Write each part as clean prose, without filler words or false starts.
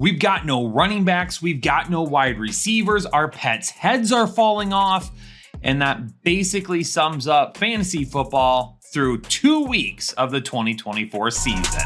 We've got no running backs, we've got no wide receivers, our pets' heads are falling off, and that basically sums up fantasy football through 2 weeks of the 2024 season.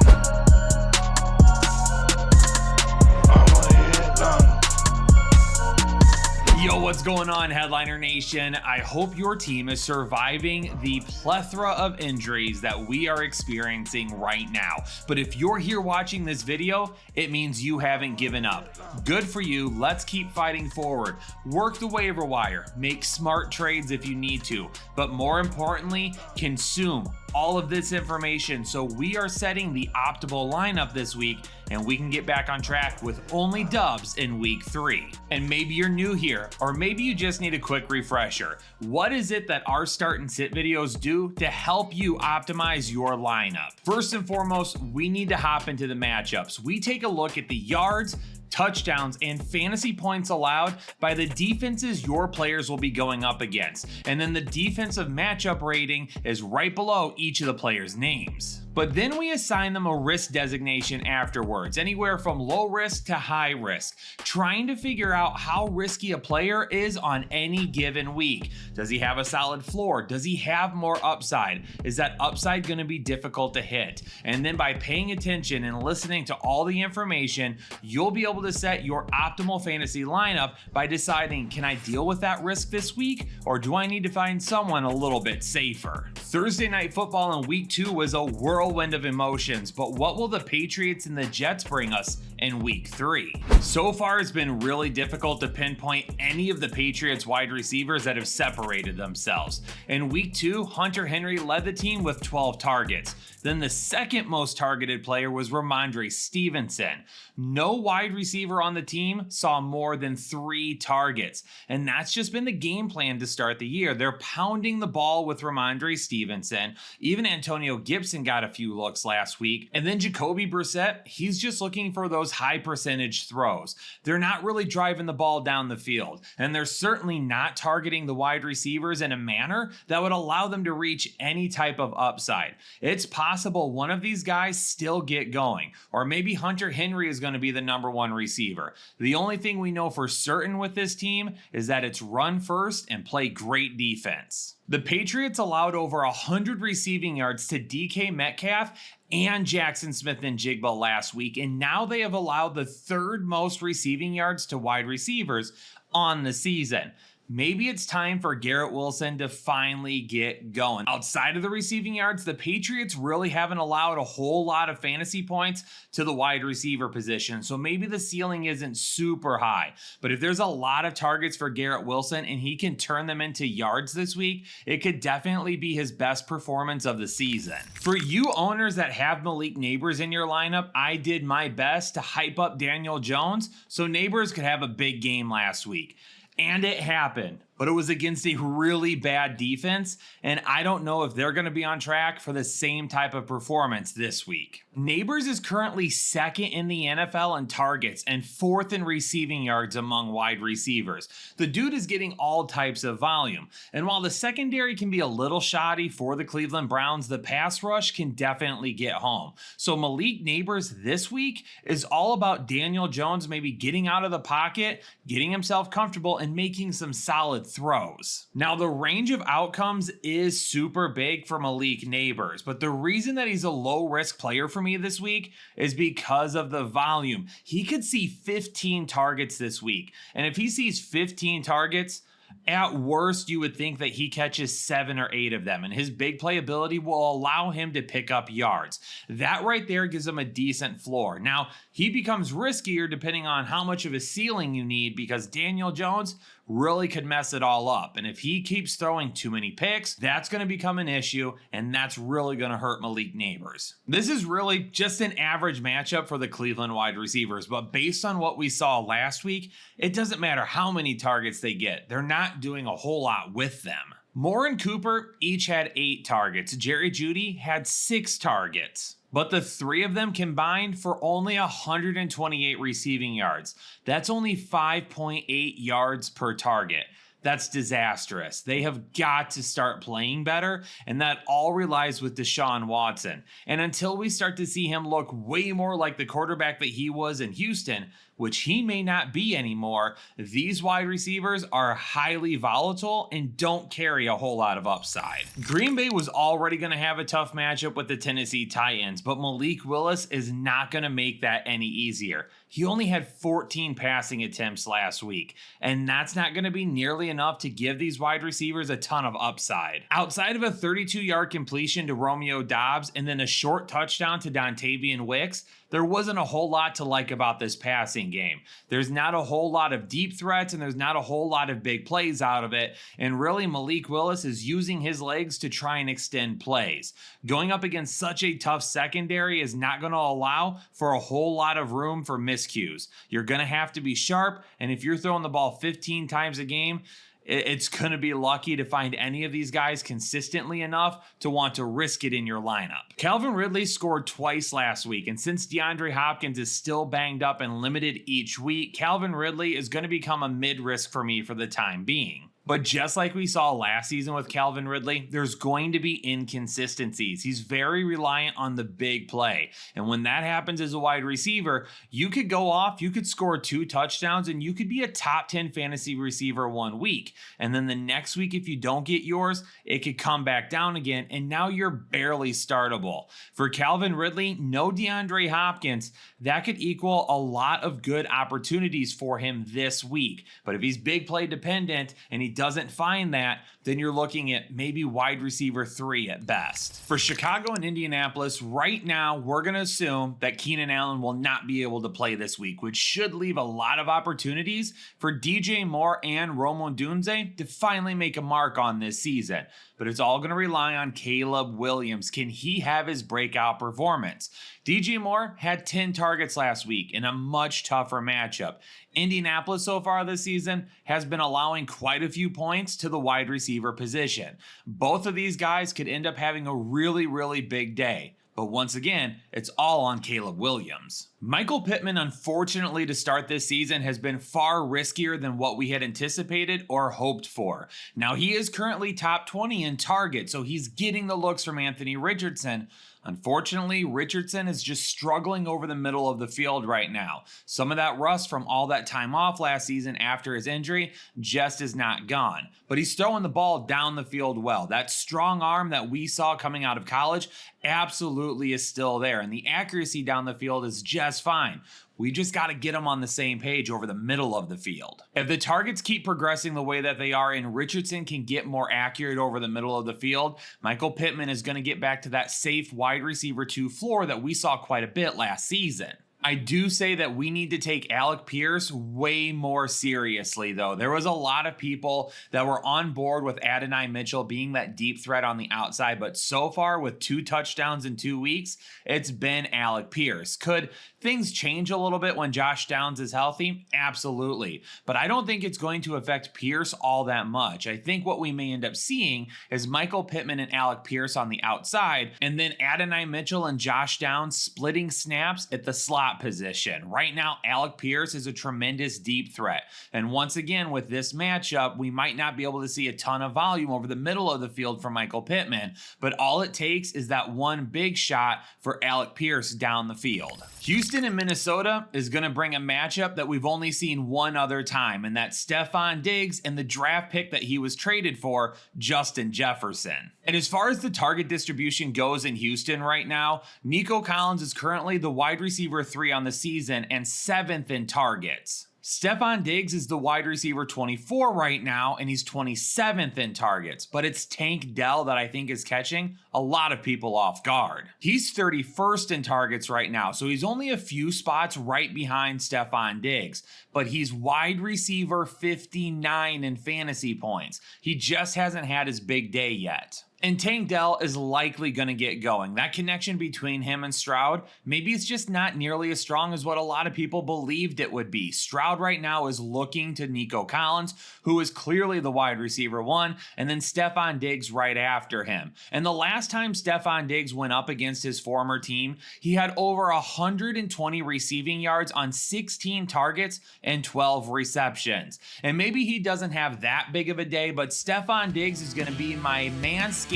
Yo, what's going on, Headliner Nation? I hope your team is surviving the plethora of injuries that we are experiencing right now. But if you're here watching this video, it means you haven't given up. Good for you. Let's keep fighting forward. Work the waiver wire. Make smart trades if you need to. But more importantly, consume all of this information so we are setting the optimal lineup this week and we can get back on track with only dubs in week 3. And maybe you're new here, or maybe you just need a quick refresher. What is it that our start and sit videos do to help you optimize your lineup? First and foremost, we need to hop into the matchups. We take a look at the yards, touchdowns, and fantasy points allowed by the defenses your players will be going up against. And then the defensive matchup rating is right below each of the players' names. But then we assign them a risk designation afterwards, anywhere from low risk to high risk, trying to figure out how risky a player is on any given week. Does he have a solid floor? Does he have more upside? Is that upside going to be difficult to hit? And then by paying attention and listening to all the information, you'll be able to set your optimal fantasy lineup by deciding, can I deal with that risk this week, or do I need to find someone a little bit safer? Thursday Night Football in week 2 was a whirlwind of emotions, but what will the Patriots and the Jets bring us in week 3? So far, it's been really difficult to pinpoint any of the Patriots wide receivers that have separated themselves. In week 2, Hunter Henry led the team with 12 targets. Then the second most targeted player was Rhamondre Stevenson. No wide receiver on the team saw more than 3 targets. And that's just been the game plan to start the year. They're pounding the ball with Rhamondre Stevenson. Even Antonio Gibson got a few looks last week. And then Jacoby Brissett, he's just looking for those high percentage throws. They're not really driving the ball down the field. And they're certainly not targeting the wide receivers in a manner that would allow them to reach any type of upside. It's possible one of these guys still get going, or maybe Hunter Henry is going to be the number 1 receiver. The only thing we know for certain with this team is that it's run first and play great defense. The Patriots allowed over 100 receiving yards to DK Metcalf and Jackson Smith-Njigba last week, and now they have allowed the 3rd most receiving yards to wide receivers on the season. Maybe it's time for Garrett Wilson to finally get going. Outside of the receiving yards, the Patriots really haven't allowed a whole lot of fantasy points to the wide receiver position, so maybe the ceiling isn't super high. But if there's a lot of targets for Garrett Wilson and he can turn them into yards this week, it could definitely be his best performance of the season. For you owners that have Malik Nabers in your lineup, I did my best to hype up Daniel Jones so Nabers could have a big game last week. And it happened, but it was against a really bad defense, and I don't know if they're going to be on track for the same type of performance this week. Nabers is currently 2nd in the NFL in targets and 4th in receiving yards among wide receivers. The dude is getting all types of volume, and while the secondary can be a little shoddy for the Cleveland Browns, the pass rush can definitely get home. So Malik Nabers this week is all about Daniel Jones maybe getting out of the pocket, getting himself comfortable, and making some solid throws. Now, the range of outcomes is super big for Malik Nabers, but the reason that he's a low risk player for me this week is because of the volume. He could see 15 targets this week, and if he sees 15 targets, at worst, you would think that he catches 7 or 8 of them, and his big play ability will allow him to pick up yards. That right there gives him a decent floor. Now, he becomes riskier depending on how much of a ceiling you need, because Daniel Jones really could mess it all up. And if he keeps throwing too many picks, that's going to become an issue, and that's really going to hurt Malik Nabers. This is really just an average matchup for the Cleveland wide receivers, but based on what we saw last week, it doesn't matter how many targets they get. They're not doing a whole lot with them. Moore and Cooper each had 8 targets. Jerry Jeudy had 6 targets. But the 3 of them combined for only 128 receiving yards. That's only 5.8 yards per target. that's disastrous. They have got to start playing better, and that all relies with Deshaun Watson. And until we start to see him look way more like the quarterback that he was in Houston, which he may not be anymore, these wide receivers are highly volatile and don't carry a whole lot of upside. Green Bay was already going to have a tough matchup with the Tennessee Titans, but Malik Willis is not going to make that any easier. He only had 14 passing attempts last week, and that's not going to be nearly enough to give these wide receivers a ton of upside. Outside of a 32-yard completion to Romeo Doubs and then a short touchdown to Dontavian Wicks, there wasn't a whole lot to like about this passing game. There's not a whole lot of deep threats, and there's not a whole lot of big plays out of it, and really Malik Willis is using his legs to try and extend plays. Going up against such a tough secondary is not going to allow for a whole lot of room for miscues. You're going to have to be sharp, and if you're throwing the ball 15 times a game, it's going to be lucky to find any of these guys consistently enough to want to risk it in your lineup. Calvin Ridley scored twice last week, and since DeAndre Hopkins is still banged up and limited each week, Calvin Ridley is going to become a mid-risk for me for the time being. But just like we saw last season with Calvin Ridley, there's going to be inconsistencies. He's very reliant on the big play. And when that happens as a wide receiver, you could go off, you could score 2 touchdowns, and you could be a top 10 fantasy receiver one week. And then the next week, if you don't get yours, it could come back down again, and now you're barely startable. For Calvin Ridley, no DeAndre Hopkins, that could equal a lot of good opportunities for him this week. But if he's big play dependent and he doesn't find that, then you're looking at maybe wide receiver 3 at best. For Chicago and Indianapolis, right now, we're going to assume that Keenan Allen will not be able to play this week, which should leave a lot of opportunities for DJ Moore and Rome Odunze to finally make a mark on this season. But it's all going to rely on Caleb Williams. Can he have his breakout performance? DJ Moore had 10 targets last week in a much tougher matchup. Indianapolis so far this season has been allowing quite a few points to the wide receiver position. Both of these guys could end up having a really big day. But once again, it's all on Caleb Williams. Michael Pittman, unfortunately, to start this season has been far riskier than what we had anticipated or hoped for. Now, he is currently top 20 in target, so he's getting the looks from Anthony Richardson. Unfortunately, Richardson is just struggling over the middle of the field right now. Some of that rust from all that time off last season after his injury just is not gone. But he's throwing the ball down the field well. That strong arm that we saw coming out of college absolutely is still there, and the accuracy down the field is just fine. We just got to get them on the same page over the middle of the field. If the targets keep progressing the way that they are and Richardson can get more accurate over the middle of the field, Michael Pittman is going to get back to that safe wide receiver 2 floor that we saw quite a bit last season. I do say that we need to take Alec Pierce way more seriously, though. There was a lot of people that were on board with Adonai Mitchell being that deep threat on the outside, but so far with 2 touchdowns in 2 weeks, it's been Alec Pierce. Could things change a little bit when Josh Downs is healthy? Absolutely. But I don't think it's going to affect Pierce all that much. I think what we may end up seeing is Michael Pittman and Alec Pierce on the outside, and then Adonai Mitchell and Josh Downs splitting snaps at the slot position. Right now, Alec Pierce is a tremendous deep threat. And once again, with this matchup, we might not be able to see a ton of volume over the middle of the field for Michael Pittman, but all it takes is that one big shot for Alec Pierce down the field. Houston and Minnesota is going to bring a matchup that we've only seen one other time, and that's Stefon Diggs and the draft pick that he was traded for, Justin Jefferson. And as far as the target distribution goes in Houston right now, Nico Collins is currently the wide receiver 3 on the season and 7th in targets. Stefon Diggs is the wide receiver 24 right now, and he's 27th in targets, but it's Tank Dell that I think is catching a lot of people off guard. He's 31st in targets right now, so he's only a few spots right behind Stefon Diggs, but he's wide receiver 59 in fantasy points. He just hasn't had his big day yet. And Tank Dell is likely going to get going. That connection between him and Stroud, maybe it's just not nearly as strong as what a lot of people believed it would be. Stroud right now is looking to Nico Collins, who is clearly the wide receiver one, and then Stefon Diggs right after him. And the last time Stefon Diggs went up against his former team, he had over 120 receiving yards on 16 targets and 12 receptions. And maybe he doesn't have that big of a day, but Stefon Diggs is going to be my Manscaped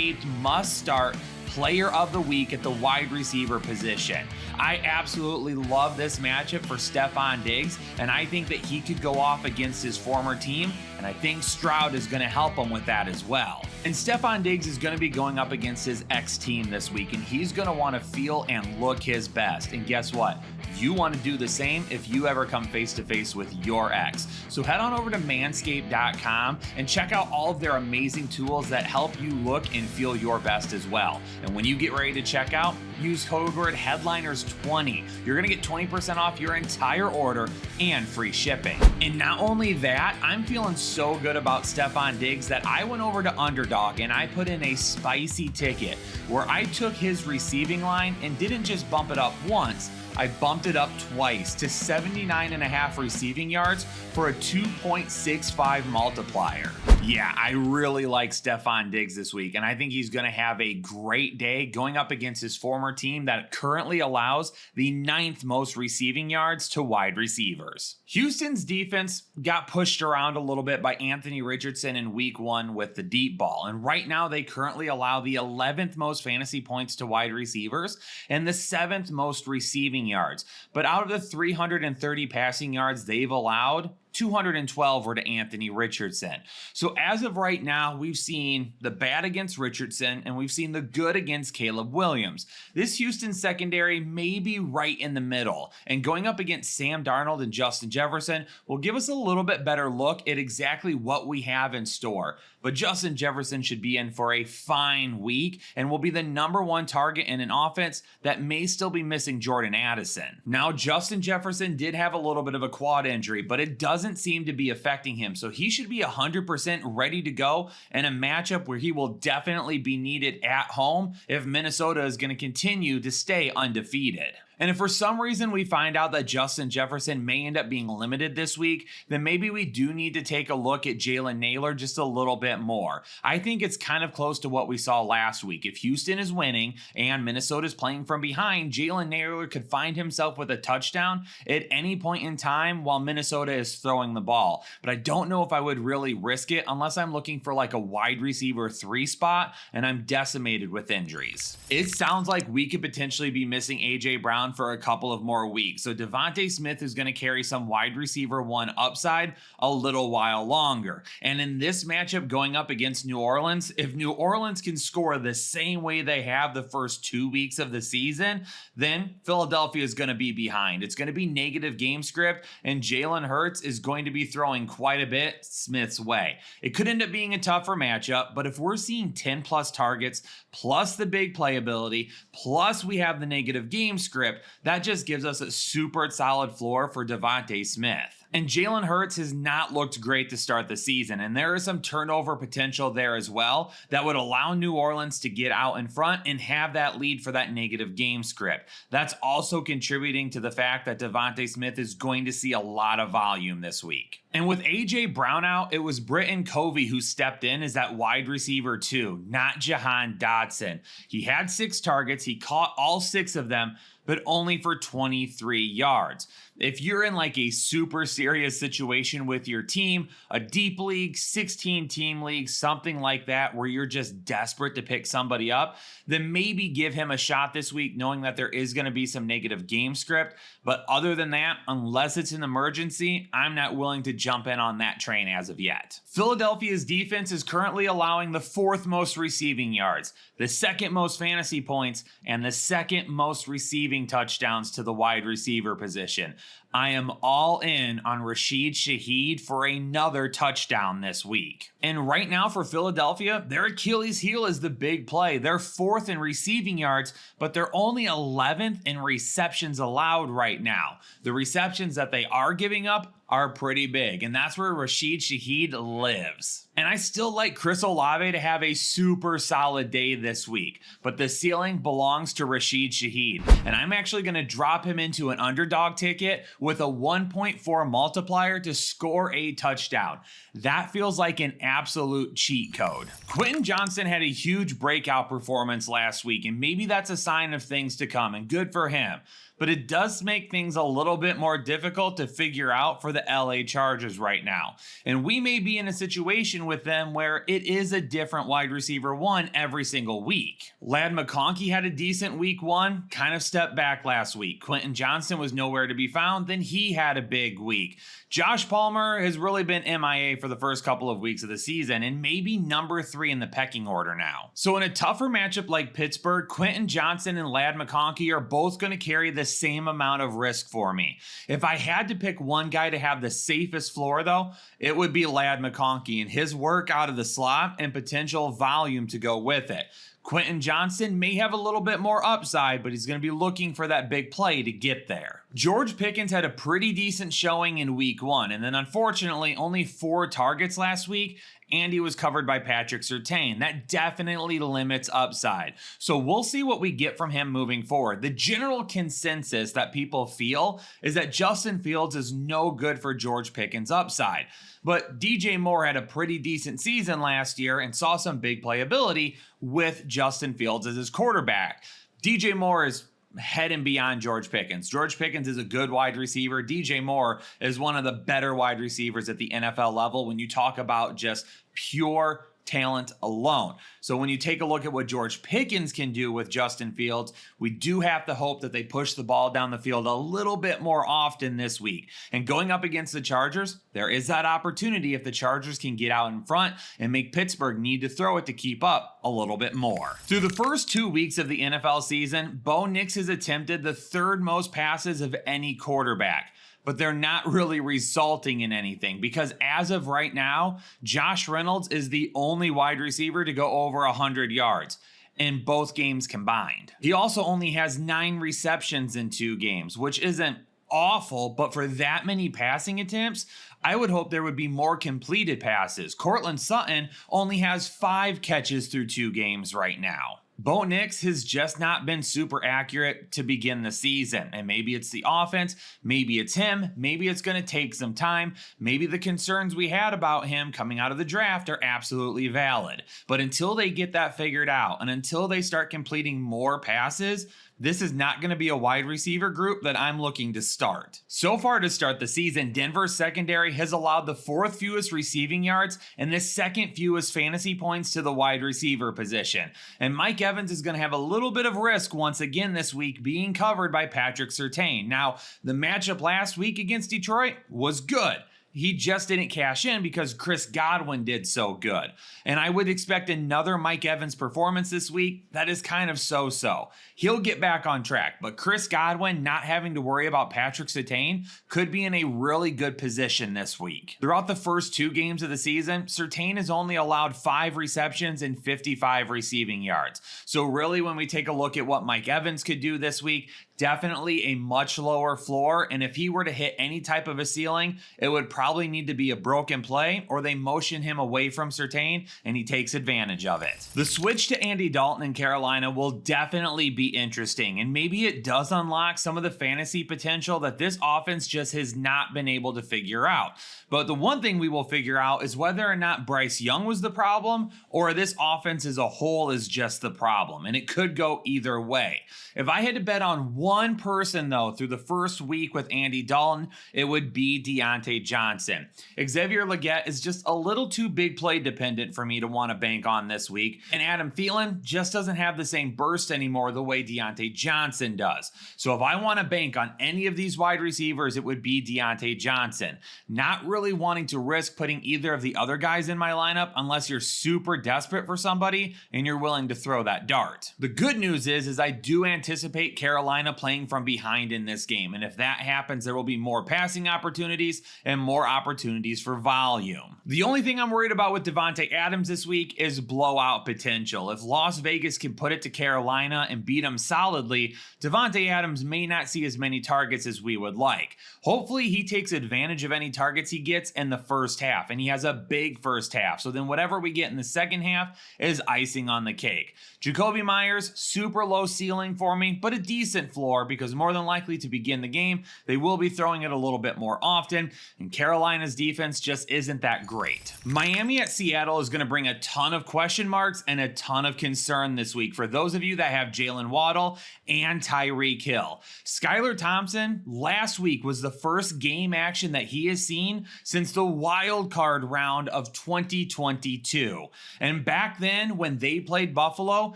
must-start player of the week at the wide receiver position. I absolutely love this matchup for Stefon Diggs, and I think that he could go off against his former team, and I think Stroud is going to help him with that as well. And Stefon Diggs is going to be going up against his ex-team this week, and he's going to want to feel and look his best. And guess what? You want to do the same if you ever come face-to-face with your ex. So head on over to manscaped.com and check out all of their amazing tools that help you look and feel your best as well. And when you get ready to check out, use code word Headliners20. You're going to get 20% off your entire order and free shipping. And not only that, I'm feeling so good about Stefon Diggs that I went over to Underdog and I put in a spicy ticket where I took his receiving line and didn't just bump it up once, I bumped it up twice to 79.5 receiving yards for a 2.65 multiplier. Yeah, I really like Stefon Diggs this week, and I think he's going to have a great day going up against his former team that currently allows the 9th most receiving yards to wide receivers. Houston's defense got pushed around a little bit by Anthony Richardson in week 1 with the deep ball, and right now they currently allow the 11th most fantasy points to wide receivers and the 7th most receiving yards. But out of the 330 passing yards they've allowed, 212 were to Anthony Richardson. So as of right now, we've seen the bad against Richardson and we've seen the good against Caleb Williams. This Houston secondary may be right in the middle, and going up against Sam Darnold and Justin Jefferson will give us a little bit better look at exactly what we have in store. But Justin Jefferson should be in for a fine week and will be the #1 target in an offense that may still be missing Jordan Addison. Now, Justin Jefferson did have a little bit of a quad injury, but it doesn't seem to be affecting him. So he should be 100% ready to go in a matchup where he will definitely be needed at home if Minnesota is going to continue to stay undefeated. And if for some reason we find out that Justin Jefferson may end up being limited this week, then maybe we do need to take a look at Jalen Nailor just a little bit more. I think it's kind of close to what we saw last week. If Houston is winning and Minnesota is playing from behind, Jalen Nailor could find himself with a touchdown at any point in time while Minnesota is throwing the ball. But I don't know if I would really risk it unless I'm looking for like a wide receiver 3 spot and I'm decimated with injuries. It sounds like we could potentially be missing A.J. Brown for a couple of more weeks. So Devontae Smith is going to carry some wide receiver 1 upside a little while longer. And in this matchup going up against New Orleans, if New Orleans can score the same way they have the first 2 weeks of the season, then Philadelphia is going to be behind. It's going to be negative game script, and Jalen Hurts is going to be throwing quite a bit Smith's way. It could end up being a tougher matchup, but if we're seeing 10 plus targets, plus the big playability, plus we have the negative game script, that just gives us a super solid floor for Devontae Smith. And Jalen Hurts has not looked great to start the season, and there is some turnover potential there as well that would allow New Orleans to get out in front and have that lead for that negative game script. That's also contributing to the fact that Devontae Smith is going to see a lot of volume this week. And with A.J. Brown out, it was Britton Covey who stepped in as that wide receiver 2, not Jahan Dotson. He had 6 targets, he caught all 6 of them, but only for 23 yards. If you're in like a super serious situation with your team, a deep league, 16 team league, something like that, where you're just desperate to pick somebody up, then maybe give him a shot this week, knowing that there is going to be some negative game script. But other than that, unless it's an emergency, I'm not willing to jump in on that train as of yet. Philadelphia's defense is currently allowing the 4th most receiving yards, the 2nd most fantasy points, and the 2nd most receiving touchdowns to the wide receiver position. I am all in on Rashid Shaheed for another touchdown this week. And right now for Philadelphia, their Achilles heel is the big play. They're 4th in receiving yards, but they're only 11th in receptions allowed right now. The receptions that they are giving up are pretty big, and that's where Rashid Shaheed lives. And I still like Chris Olave to have a super solid day this week, but the ceiling belongs to Rashid Shaheed, and I'm actually going to drop him into an underdog ticket with a 1.4 multiplier to score a touchdown. That feels like an absolute cheat code. Quentin Johnston had a huge breakout performance last week, and maybe that's a sign of things to come, and good for him. But it does make things a little bit more difficult to figure out for the LA Chargers right now. And we may be in a situation with them where it is a different wide receiver one every single week. Ladd McConkey had a decent week 1, kind of stepped back last week. Quentin Johnston was nowhere to be found, then he had a big week. Josh Palmer has really been MIA for the first couple of weeks of the season and maybe number 3 in the pecking order now. So in a tougher matchup like Pittsburgh, Quentin Johnston and Ladd McConkey are both going to carry the same amount of risk for me. If I had to pick one guy to have the safest floor though, it would be Ladd McConkey and his work out of the slot and potential volume to go with it. Quentin Johnston may have a little bit more upside, but he's going to be looking for that big play to get there. George Pickens had a pretty decent showing in week 1, and then unfortunately only 4 targets last week, and he was covered by Patrick Surtain. That definitely limits upside. So we'll see what we get from him moving forward. The general consensus that people feel is that Justin Fields is no good for George Pickens' upside. But DJ Moore had a pretty decent season last year and saw some big playability with Justin Fields as his quarterback. DJ Moore is head and beyond George Pickens. George Pickens is a good wide receiver. DJ Moore is one of the better wide receivers at the NFL level when you talk about just pure talent alone. So when you take a look at what George Pickens can do with Justin Fields, we do have to hope that they push the ball down the field a little bit more often this week. And going up against the Chargers, there is that opportunity if the Chargers can get out in front and make Pittsburgh need to throw it to keep up a little bit more. Through the first 2 weeks of the NFL season, Bo Nix has attempted the 3rd most passes of any quarterback. But they're not really resulting in anything because as of right now, Josh Reynolds is the only wide receiver to go over 100 yards in both games combined. He also only has 9 receptions in 2 games, which isn't awful, but for that many passing attempts, I would hope there would be more completed passes. Courtland Sutton only has 5 catches through 2 games right now. Bo Nix has just not been super accurate to begin the season. And maybe it's the offense, maybe it's him, maybe it's going to take some time. Maybe the concerns we had about him coming out of the draft are absolutely valid. But until they get that figured out and until they start completing more passes, this is not going to be a wide receiver group that I'm looking to start. So far to start the season, Denver's secondary has allowed the 4th fewest receiving yards and the 2nd fewest fantasy points to the wide receiver position. And Mike Evans is going to have a little bit of risk once again this week being covered by Patrick Surtain. Now, the matchup last week against Detroit was good. He just didn't cash in because Chris Godwin did so good. And I would expect another Mike Evans performance this week that is kind of so-so. He'll get back on track, but Chris Godwin not having to worry about Patrick Surtain could be in a really good position this week. Throughout the first 2 games of the season, Surtain has only allowed 5 receptions and 55 receiving yards. So really when we take a look at what Mike Evans could do this week, definitely a much lower floor, and if he were to hit any type of a ceiling, it would probably need to be a broken play or they motion him away from Surtain and he takes advantage of it. The switch to Andy Dalton in Carolina will definitely be interesting, and maybe it does unlock some of the fantasy potential that this offense just has not been able to figure out. But the one thing we will figure out is whether or not Bryce Young was the problem or this offense as a whole is just the problem, and it could go either way. If I had to bet on one person, though, through the first week with Andy Dalton, it would be Diontae Johnson. Xavier Legette is just a little too big play dependent for me to want to bank on this week, and Adam Thielen just doesn't have the same burst anymore the way Diontae Johnson does. So if I want to bank on any of these wide receivers, it would be Diontae Johnson. Not really wanting to risk putting either of the other guys in my lineup unless you're super desperate for somebody and you're willing to throw that dart. The good news is I do anticipate Carolina playing from behind in this game. And if that happens, there will be more passing opportunities and more opportunities for volume. The only thing I'm worried about with Davante Adams this week is blowout potential. If Las Vegas can put it to Carolina and beat them solidly, Davante Adams may not see as many targets as we would like. Hopefully he takes advantage of any targets he gets in the first half, and he has a big first half. So then whatever we get in the second half is icing on the cake. Jakobi Meyers, super low ceiling for me, but a decent floor because more than likely to begin the game, they will be throwing it a little bit more often, and Carolina's defense just isn't that great. Miami at Seattle is going to bring a ton of question marks and a ton of concern this week for those of you that have Jalen Waddle and Tyreek Hill. Skylar Thompson last week was the first game action that he has seen since the wild card round of 2022. And back then when they played Buffalo,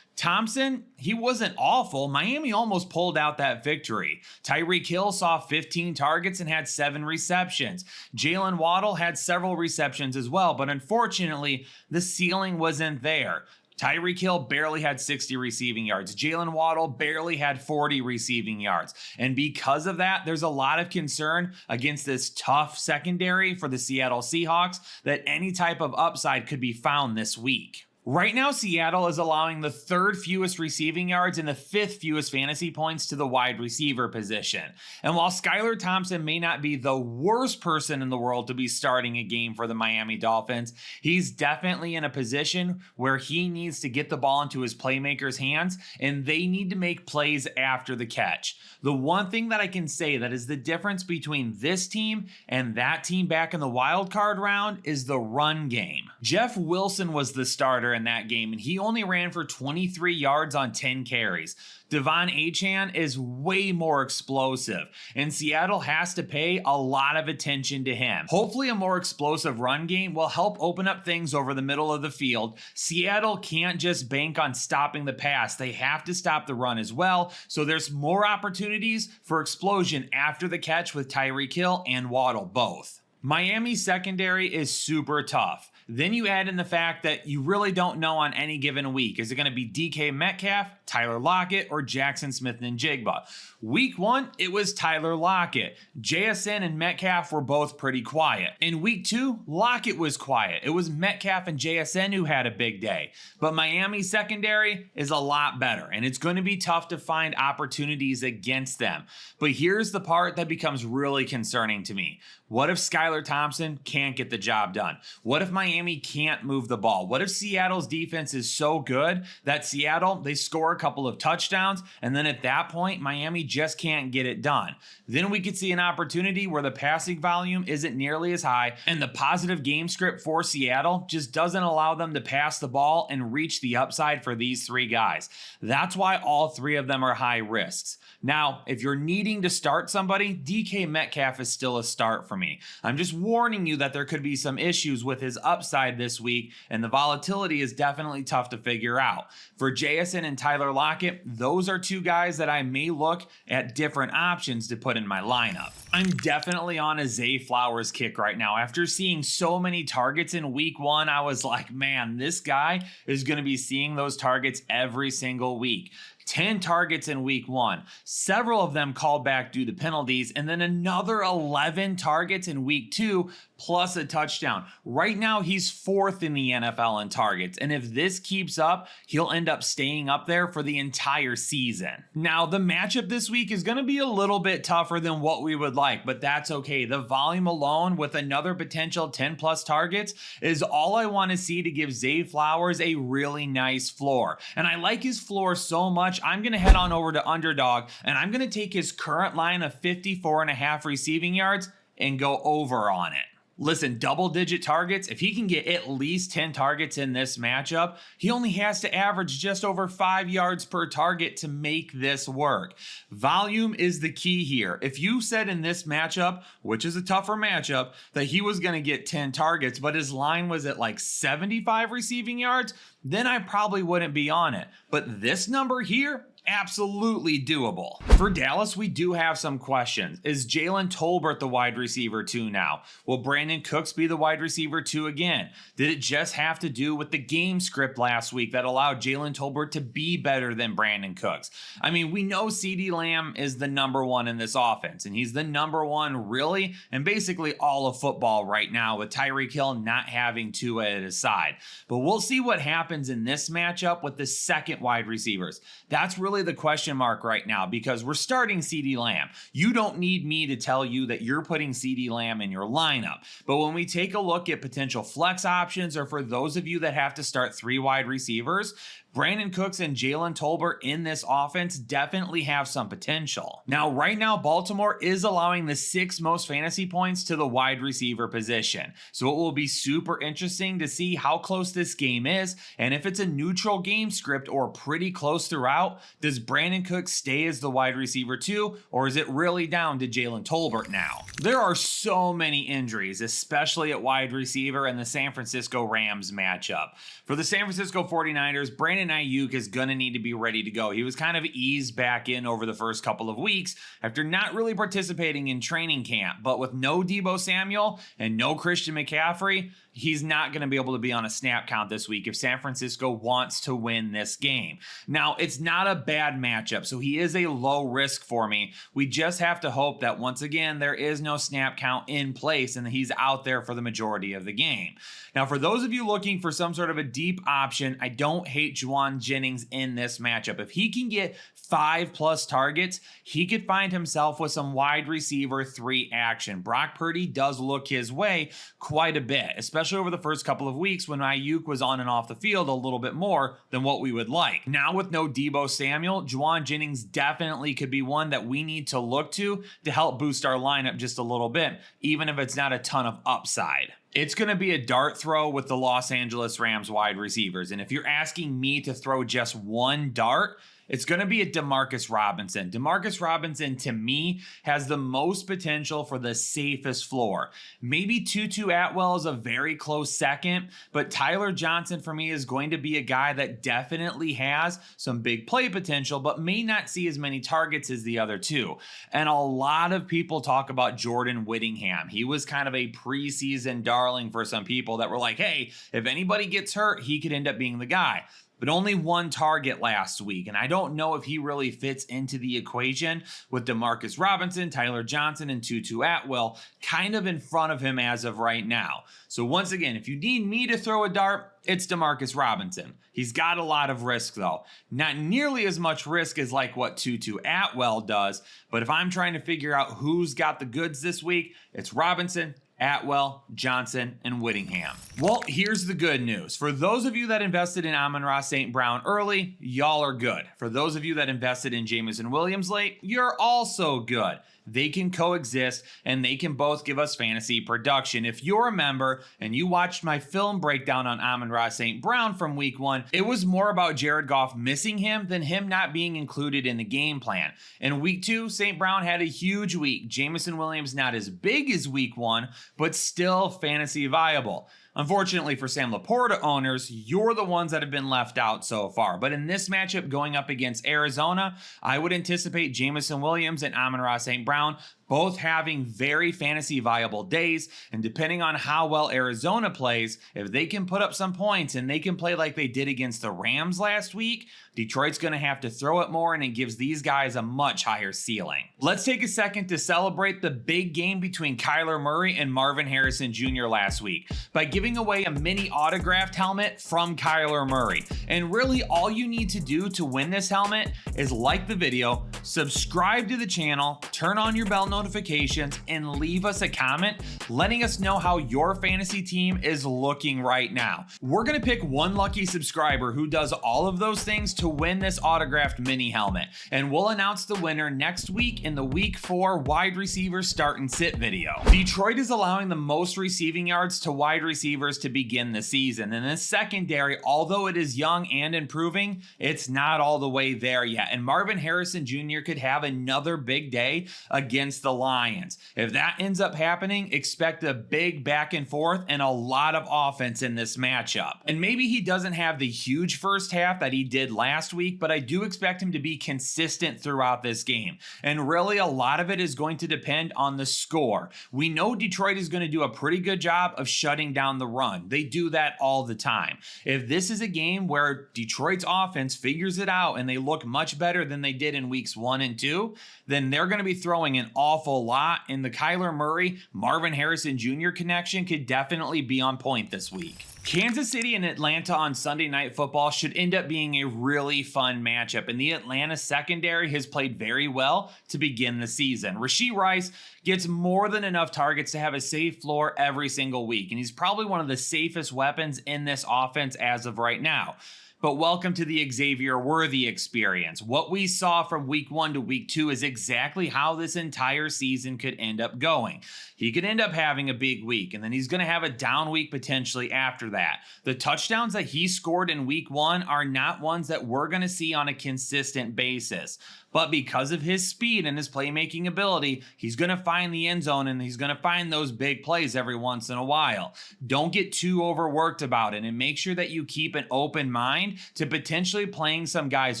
Thompson, he wasn't awful. Miami almost pulled out that victory. Tyreek Hill saw 15 targets and had 7 receptions. Jalen Waddle had several receptions as well, but unfortunately, the ceiling wasn't there. Tyreek Hill barely had 60 receiving yards. Jalen Waddle barely had 40 receiving yards. And because of that, there's a lot of concern against this tough secondary for the Seattle Seahawks that any type of upside could be found this week. Right now, Seattle is allowing the 3rd fewest receiving yards and the 5th fewest fantasy points to the wide receiver position. And while Skylar Thompson may not be the worst person in the world to be starting a game for the Miami Dolphins, he's definitely in a position where he needs to get the ball into his playmakers' hands, and they need to make plays after the catch. The one thing that I can say that is the difference between this team and that team back in the wild card round is the run game. Jeff Wilson was the starter in that game, and he only ran for 23 yards on 10 carries. Devon Achane is way more explosive, and Seattle has to pay a lot of attention to him. Hopefully a more explosive run game will help open up things over the middle of the field. Seattle can't just bank on stopping the pass. They have to stop the run as well, so there's more opportunities for explosion after the catch with Tyreek Hill and Waddle both. Miami's secondary is super tough. Then you add in the fact that you really don't know on any given week. Is it going to be DK Metcalf, Tyler Lockett, or Jackson Smith-Njigba? Week 1, it was Tyler Lockett. JSN and Metcalf were both pretty quiet. In week 2, Lockett was quiet. It was Metcalf and JSN who had a big day. But Miami's secondary is a lot better, and it's going to be tough to find opportunities against them. But here's the part that becomes really concerning to me. What if Skylar Thompson can't get the job done? What if Miami can't move the ball? What if Seattle's defense is so good that Seattle, they score a couple of touchdowns, and then at that point, Miami just can't get it done? Then we could see an opportunity where the passing volume isn't nearly as high, and the positive game script for Seattle just doesn't allow them to pass the ball and reach the upside for these 3 guys. That's why all 3 of them are high risks. Now, if you're needing to start somebody, DK Metcalf is still a start for me. I'm just warning you that there could be some issues with his upside this week, and the volatility is definitely tough to figure out. For JSN and Tyler Lockett, those are 2 guys that I may look at different options to put in my lineup. I'm definitely on a Zay Flowers kick right now. After seeing so many targets in week 1, I was like, man, this guy is going to be seeing those targets every single week. 10 targets in week 1, several of them called back due to penalties, and then another 11 targets in week 2, plus a touchdown. Right now, he's 4th in the NFL in targets, and if this keeps up, he'll end up staying up there for the entire season. Now, the matchup this week is going to be a little bit tougher than what we would like, but that's okay. The volume alone with another potential 10 plus targets is all I want to see to give Zay Flowers a really nice floor. And I like his floor so much, I'm going to head on over to Underdog, and I'm going to take his current line of 54.5 receiving yards and go over on it. Listen, double-digit targets, if he can get at least 10 targets in this matchup, he only has to average just over 5 yards per target to make this work. Volume is the key here. If you said in this matchup, which is a tougher matchup, that he was going to get 10 targets, but his line was at like 75 receiving yards, then I probably wouldn't be on it. But this number here, absolutely doable. For Dallas, we do have some questions. Is Jalen Tolbert the wide receiver 2 now? Will Brandon Cooks be the wide receiver 2 again? Did it just have to do with the game script last week that allowed Jalen Tolbert to be better than Brandon Cooks? I mean, we know CeeDee Lamb is the number one in this offense, and he's the number one really and basically all of football right now, with Tyreek Hill not having Tua at his side. But we'll see what happens in this matchup with the second wide receivers. That's really the question mark right now, because we're starting CeeDee Lamb. You don't need me to tell you that you're putting CeeDee Lamb in your lineup. But when we take a look at potential flex options, or for those of you that have to start 3 wide receivers, Brandon Cooks and Jalen Tolbert in this offense definitely have some potential. Now, right now, Baltimore is allowing the 6th most fantasy points to the wide receiver position. So it will be super interesting to see how close this game is, and if it's a neutral game script or pretty close throughout, does Brandon Cooks stay as the wide receiver 2, or is it really down to Jalen Tolbert now? There are so many injuries, especially at wide receiver in the San Francisco Rams matchup. For the San Francisco 49ers, Brandon Ayuk is going to need to be ready to go. He was kind of eased back in over the first couple of weeks after not really participating in training camp, but with no Deebo Samuel and no Christian McCaffrey, he's not going to be able to be on a snap count this week if San Francisco wants to win this game. Now, it's not a bad matchup, so he is a low risk for me. We just have to hope that, once again, there is no snap count in place and that he's out there for the majority of the game. Now, for those of you looking for some sort of a deep option, I don't hate Jauan Jennings in this matchup. If he can get 5+ targets, he could find himself with some wide receiver 3 action. Brock Purdy does look his way quite a bit, especially over the first couple of weeks when Ayuk was on and off the field a little bit more than what we would like. Now, with no Deebo Samuel, Jauan Jennings definitely could be one that we need to look to help boost our lineup just a little bit, even if it's not a ton of upside. It's going to be a dart throw with the Los Angeles Rams wide receivers. And if you're asking me to throw just one dart, it's going to be a Demarcus Robinson. Demarcus Robinson, to me, has the most potential for the safest floor. Maybe Tutu Atwell is a very close second, but Tyler Johnson, for me, is going to be a guy that definitely has some big play potential, but may not see as many targets as the other two. And a lot of people talk about Jordan Whittingham. He was kind of a preseason darling for some people that were like, hey, if anybody gets hurt, he could end up being the guy. But only 1 target last week, and I don't know if he really fits into the equation with Demarcus Robinson, Tyler Johnson, and Tutu Atwell kind of in front of him as of right now. So once again, if you need me to throw a dart, it's Demarcus Robinson. He's got a lot of risk though. Not nearly as much risk as like what Tutu Atwell does, but if I'm trying to figure out who's got the goods this week, it's Robinson, Atwell, Johnson, and Whittingham. Well, here's the good news. For those of you that invested in Amon-Ra St. Brown early, y'all are good. For those of you that invested in Jameson Williams late, you're also good. They can coexist and they can both give us fantasy production. If you're a member and you watched my film breakdown on Amon-Ra St. Brown from week 1, it was more about Jared Goff missing him than him not being included in the game plan. In week 2, St. Brown had a huge week. Jameson Williams not as big as week 1, but still fantasy viable. Unfortunately for Sam Laporta owners, you're the ones that have been left out so far. But in this matchup going up against Arizona, I would anticipate Jameson Williams and Amon-Ra St. Brown both having very fantasy viable days. And depending on how well Arizona plays, if they can put up some points and they can play like they did against the Rams last week, Detroit's going to have to throw it more, and it gives these guys a much higher ceiling. Let's take a second to celebrate the big game between Kyler Murray and Marvin Harrison Jr. last week by giving away a mini autographed helmet from Kyler Murray. And really all you need to do to win this helmet is like the video, subscribe to the channel, turn on your bell notifications, and leave us a comment letting us know how your fantasy team is looking right now. We're going to pick one lucky subscriber who does all of those things to win this autographed mini helmet, and we'll announce the winner next week in the week 4 wide receiver start and sit video. Detroit is allowing the most receiving yards to wide receivers to begin the season, and the secondary, although it is young and improving, it's not all the way there yet, and Marvin Harrison Jr. could have another big day against the Lions. If that ends up happening, expect a big back and forth and a lot of offense in this matchup. And maybe he doesn't have the huge first half that he did last week, but I do expect him to be consistent throughout this game. And really, a lot of it is going to depend on the score. We know Detroit is going to do a pretty good job of shutting down the run. They do that all the time. If this is a game where Detroit's offense figures it out and they look much better than they did in weeks 1 and 2, then they're going to be throwing an awful lot, and the Kyler Murray, Marvin Harrison Jr. connection could definitely be on point this week. Kansas City and Atlanta on Sunday Night Football should end up being a really fun matchup, and the Atlanta secondary has played very well to begin the season. Rashee Rice gets more than enough targets to have a safe floor every single week, and he's probably one of the safest weapons in this offense as of right now. But welcome to the Xavier Worthy experience. What we saw from week 1 to week 2 is exactly how this entire season could end up going. He could end up having a big week, and then he's going to have a down week potentially after that. The touchdowns that he scored in week 1 are not ones that we're going to see on a consistent basis. But because of his speed and his playmaking ability, he's going to find the end zone and he's going to find those big plays every once in a while. Don't get too overworked about it, and make sure that you keep an open mind to potentially playing some guys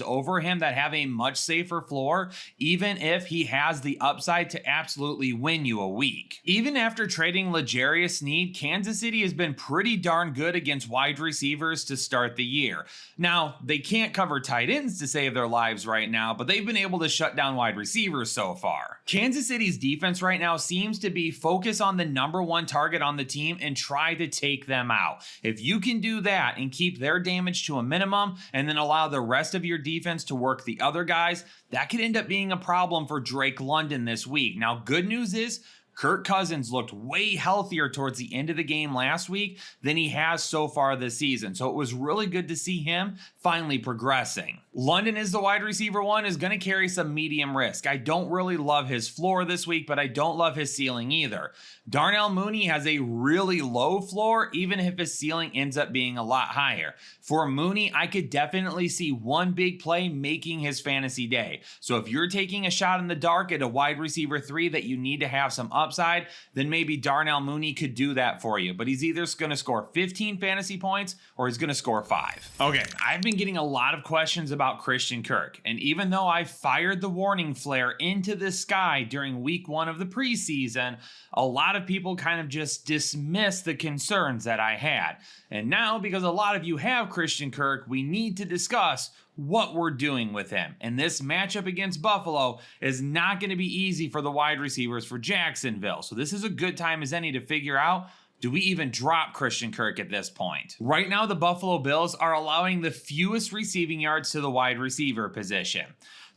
over him that have a much safer floor, even if he has the upside to absolutely win you a week. Even after trading L'Jarius Sneed, Kansas City has been pretty darn good against wide receivers to start the year. Now, they can't cover tight ends to save their lives right now, but they've been able to shut down wide receivers so far. Kansas City's defense right now seems to be focus on the number 1 target on the team and try to take them out. If you can do that and keep their damage to a minimum and then allow the rest of your defense to work the other guys, that could end up being a problem for Drake London this week. Now, good news is Kirk Cousins looked way healthier towards the end of the game last week than he has so far this season. So it was really good to see him finally progressing. London is the wide receiver 1, is going to carry some medium risk. I don't really love his floor this week, but I don't love his ceiling either. Darnell Mooney has a really low floor, even if his ceiling ends up being a lot higher. For Mooney, I could definitely see one big play making his fantasy day. So if you're taking a shot in the dark at a wide receiver 3 that you need to have some upside, then maybe Darnell Mooney could do that for you. But he's either going to score 15 fantasy points or he's going to score 5. Okay, I've been getting a lot of questions about Christian Kirk, and even though I fired the warning flare into the sky during week 1 of the preseason, a lot of people kind of just dismissed the concerns that I had. And now, because a lot of you have Christian Kirk, we need to discuss what we're doing with him. And this matchup against Buffalo is not going to be easy for the wide receivers for Jacksonville. So this is a good time as any to figure out, do we even drop Christian Kirk at this point? Right now, the Buffalo Bills are allowing the fewest receiving yards to the wide receiver position.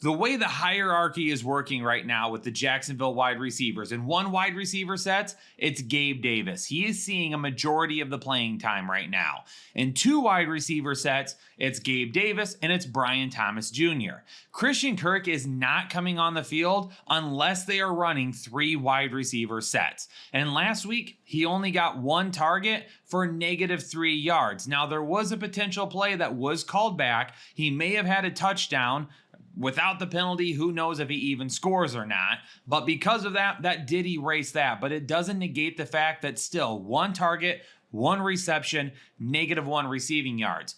The way the hierarchy is working right now with the Jacksonville wide receivers, in one wide receiver sets, it's Gabe Davis. He is seeing a majority of the playing time right now. In 2 wide receiver sets, it's Gabe Davis and it's Brian Thomas Jr. Christian Kirk is not coming on the field unless they are running 3 wide receiver sets. And last week, he only got 1 target for -3 yards. Now, there was a potential play that was called back. He may have had a touchdown. Without the penalty, who knows if he even scores or not. But because of that, that did erase that. But it doesn't negate the fact that still 1 target, 1 reception, -1 receiving yards.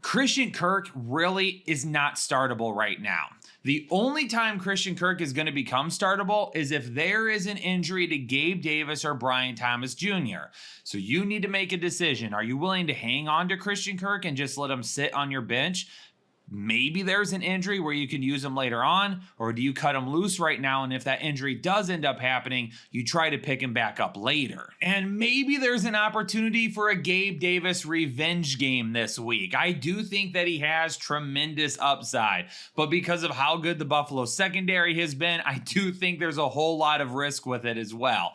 Christian Kirk really is not startable right now. The only time Christian Kirk is going to become startable is if there is an injury to Gabe Davis or Brian Thomas Jr. So you need to make a decision. Are you willing to hang on to Christian Kirk and just let him sit on your bench? Maybe there's an injury where you can use him later on, or do you cut him loose right now, and if that injury does end up happening, you try to pick him back up later. And maybe there's an opportunity for a Gabe Davis revenge game this week. I do think that he has tremendous upside, but because of how good the Buffalo secondary has been, I do think there's a whole lot of risk with it as well.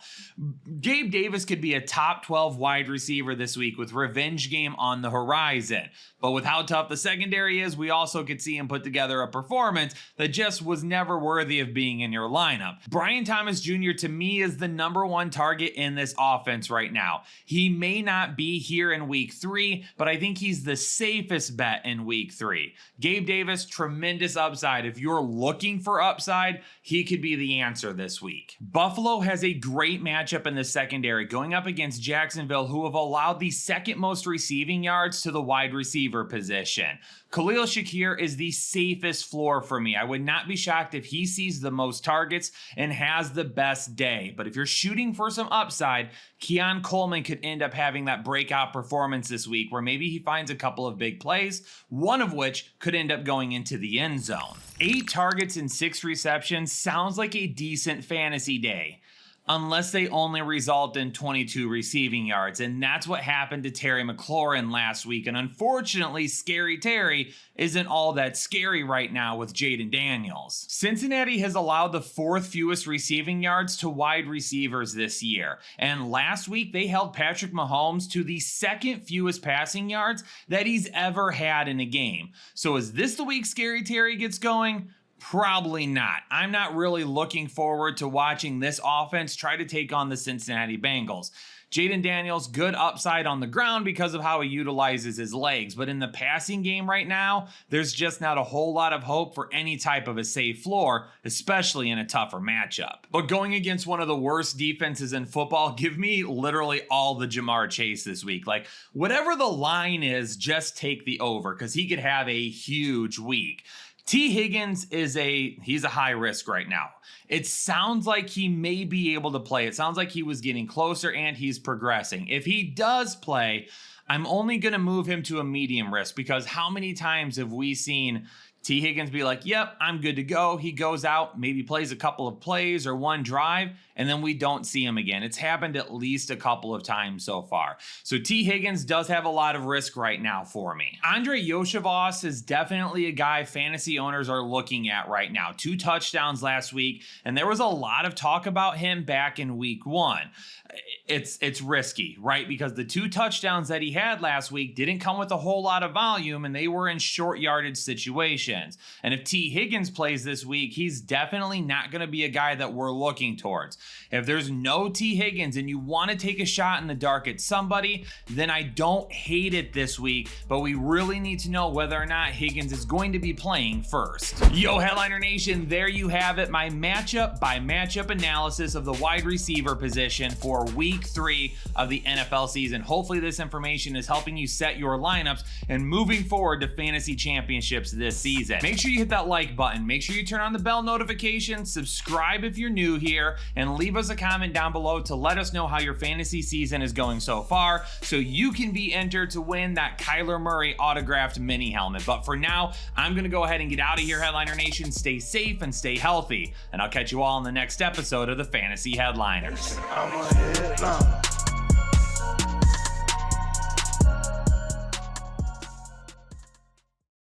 Gabe Davis could be a top 12 wide receiver this week with revenge game on the horizon, but with how tough the secondary is, we also also could see him put together a performance that just was never worthy of being in your lineup. Brian Thomas Jr. to me is the #1 target in this offense right now. He may not be here in week 3, but I think he's the safest bet in week 3. Gabe Davis, tremendous upside. If you're looking for upside, he could be the answer this week. Buffalo has a great matchup in the secondary going up against Jacksonville, who have allowed the second most receiving yards to the wide receiver position. Khalil Shakir is the safest floor for me. I would not be shocked if he sees the most targets and has the best day. But if you're shooting for some upside, Keon Coleman could end up having that breakout performance this week where maybe he finds a couple of big plays, one of which could end up going into the end zone. 8 targets and 6 receptions sounds like a decent fantasy day, unless they only result in 22 receiving yards. And that's what happened to Terry McLaurin last week. And unfortunately, Scary Terry isn't all that scary right now with Jayden Daniels. Cincinnati has allowed the 4th fewest receiving yards to wide receivers this year. And last week, they held Patrick Mahomes to the 2nd fewest passing yards that he's ever had in a game. So is this the week Scary Terry gets going? Probably not. I'm not really looking forward to watching this offense try to take on the Cincinnati Bengals. Jayden Daniels, good upside on the ground because of how he utilizes his legs. But in the passing game right now, there's just not a whole lot of hope for any type of a safe floor, especially in a tougher matchup. But going against one of the worst defenses in football, give me literally all the Jamar Chase this week. Like, whatever the line is, just take the over because he could have a huge week. T. Higgins he's a high risk right now. It sounds like he may be able to play. It sounds like he was getting closer and he's progressing. If he does play, I'm only going to move him to a medium risk because how many times have we seen T. Higgins be like, yep, I'm good to go. He goes out, maybe plays a couple of plays or one drive, and then we don't see him again. It's happened at least a couple of times so far. So T. Higgins does have a lot of risk right now for me. Andre Yoshivas is definitely a guy fantasy owners are looking at right now. 2 touchdowns last week, and there was a lot of talk about him back in week 1. It's risky, right? Because the 2 touchdowns that he had last week didn't come with a whole lot of volume, and they were in short yardage situations. And if T. Higgins plays this week, he's definitely not going to be a guy that we're looking towards. If there's no T. Higgins and you want to take a shot in the dark at somebody, then I don't hate it this week, but we really need to know whether or not Higgins is going to be playing first. Yo, Headliner Nation, there you have it. My matchup by matchup analysis of the wide receiver position for week 3 of the NFL season. Hopefully this information is helping you set your lineups and moving forward to fantasy championships this season. Make sure you hit that like button. Make sure you turn on the bell notification, subscribe if you're new here, and leave us a comment down below to let us know how your fantasy season is going so far so you can be entered to win that Kyler Murray autographed mini helmet. But for now, I'm going to go ahead and get out of here, Headliner Nation. Stay safe and stay healthy, and I'll catch you all in the next episode of the Fantasy Headliners.